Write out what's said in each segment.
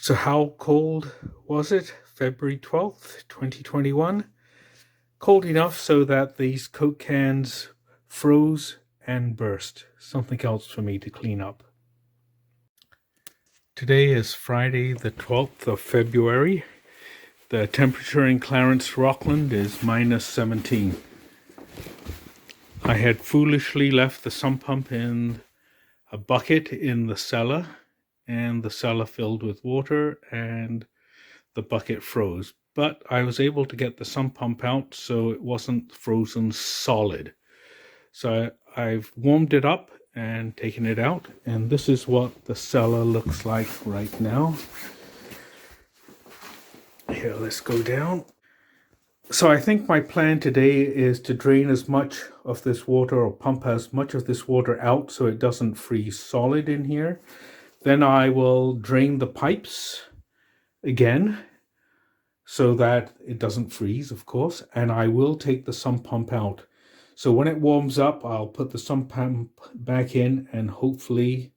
So how cold was it? February 12th, 2021. Cold enough so that these Coke cans froze and burst. Something else for me to clean up. Today is Friday the 12th of February. The temperature in Clarence, Rockland is -17. I had foolishly left the sump pump in a bucket in the cellar, and the cellar filled with water and the bucket froze. But I was able to get the sump pump out so it wasn't frozen solid. So I've warmed it up and taken it out, and this is what the cellar looks like right now. Here, let's go down. So I think my plan today is to drain as much of this water, or pump as much of this water out so it doesn't freeze solid in here. Then I will drain the pipes again so that it doesn't freeze, of course, and I will take the sump pump out. So when it warms up, I'll put the sump pump back in and hopefully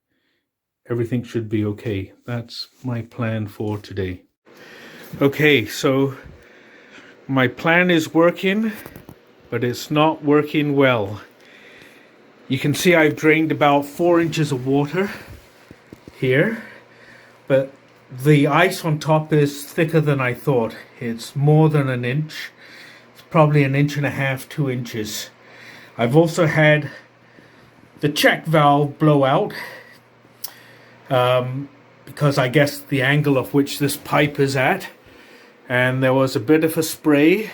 everything should be okay. That's my plan for today. Okay, so my plan is working, but it's not working well. You can see I've drained about 4 inches of water here, but the ice on top is thicker than I thought. It's more than an inch. It's probably 1.5 inches, 2 inches. I've also had the check valve blow out because I guess the angle of which this pipe is at, and there was a bit of a spray.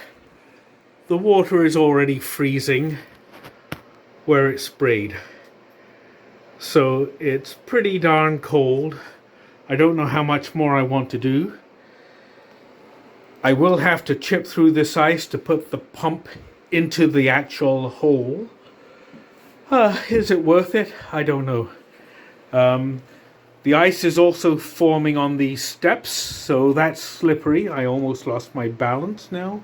The water is already freezing where it sprayed, so it's pretty darn cold. I don't know how much more I want to do. I will have to chip through this ice to put the pump into the actual hole. Is it worth it? I don't know. The ice is also forming on these steps, so that's slippery. I almost lost my balance now.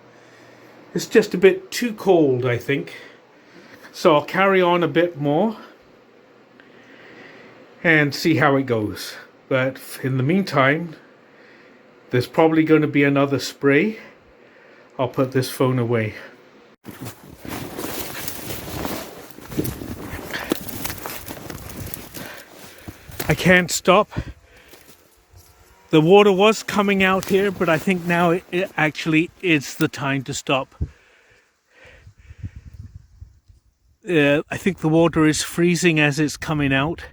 It's just a bit too cold, I think. So I'll carry on a bit more and see how it goes. But in the meantime, there's probably going to be another spray. I'll put this phone away. I can't stop. The water was coming out here, but I think now it actually is the time to stop. I think the water is freezing as it's coming out.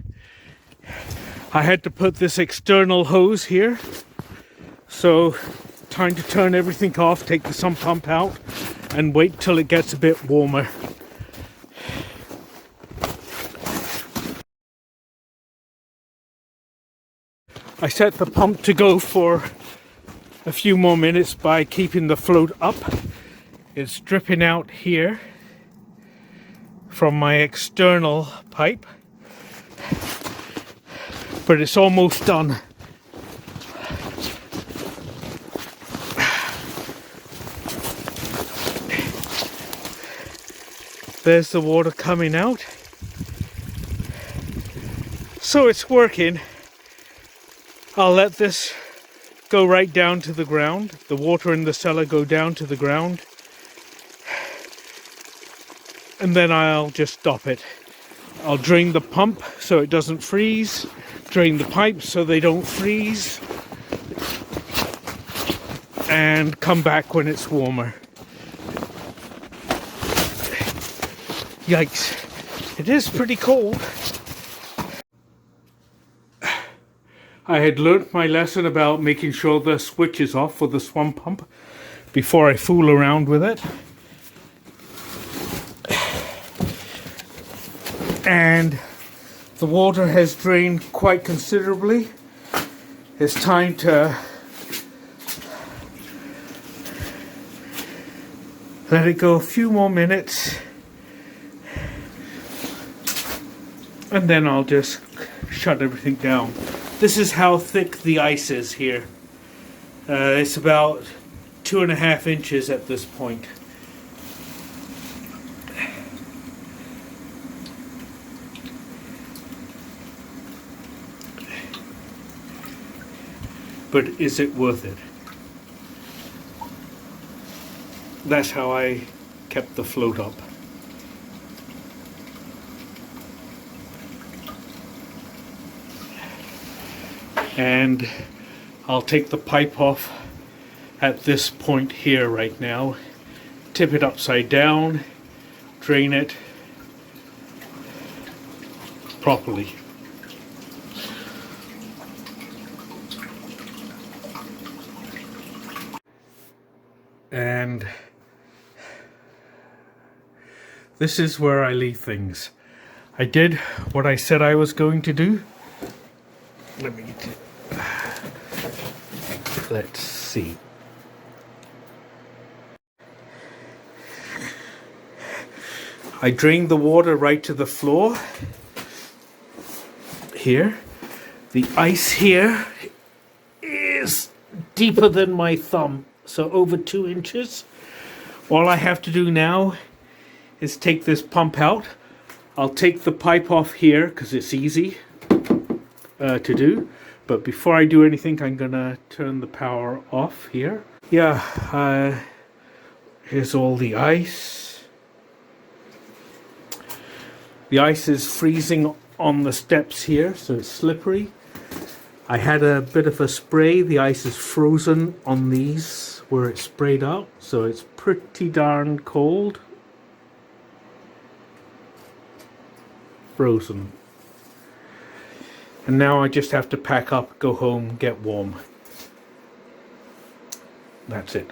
I had to put this external hose here. So time to turn everything off, take the sump pump out, and wait till it gets a bit warmer. I set the pump to go for a few more minutes by keeping the float up. It's dripping out here from my external pipe, but it's almost done. There's the water coming out. So it's working. I'll let this go right down to the ground. The water in the cellar go down to the ground. And then I'll just stop it. I'll drain the pump so it doesn't freeze. Drain the pipes so they don't freeze. And come back when it's warmer. Yikes. It is pretty cold. I had learnt my lesson about making sure the switch is off for the sump pump before I fool around with it. And the water has drained quite considerably. It's time to let it go a few more minutes, and then I'll just shut everything down. This is how thick the ice is here. It's about 2.5 inches at this point. but is it worth it? That's how I kept the float up. And I'll take the pipe off at this point here right now, tip it upside down, drain it properly. And this is where I leave things. I did what I said I was going to do. Let's see. I drained the water right to the floor. Here. The ice here is deeper than my thumb, so over 2 inches. All I have to do now is take this pump out. I'll take the pipe off here because it's easy to do. But before I do anything, I'm gonna turn the power off here. Yeah, here's all the ice. The ice is freezing on the steps here, so it's slippery. I had a bit of a spray. The ice is frozen on these where it sprayed out, so it's pretty darn cold. Frozen. And now I just have to pack up, go home, get warm. That's it.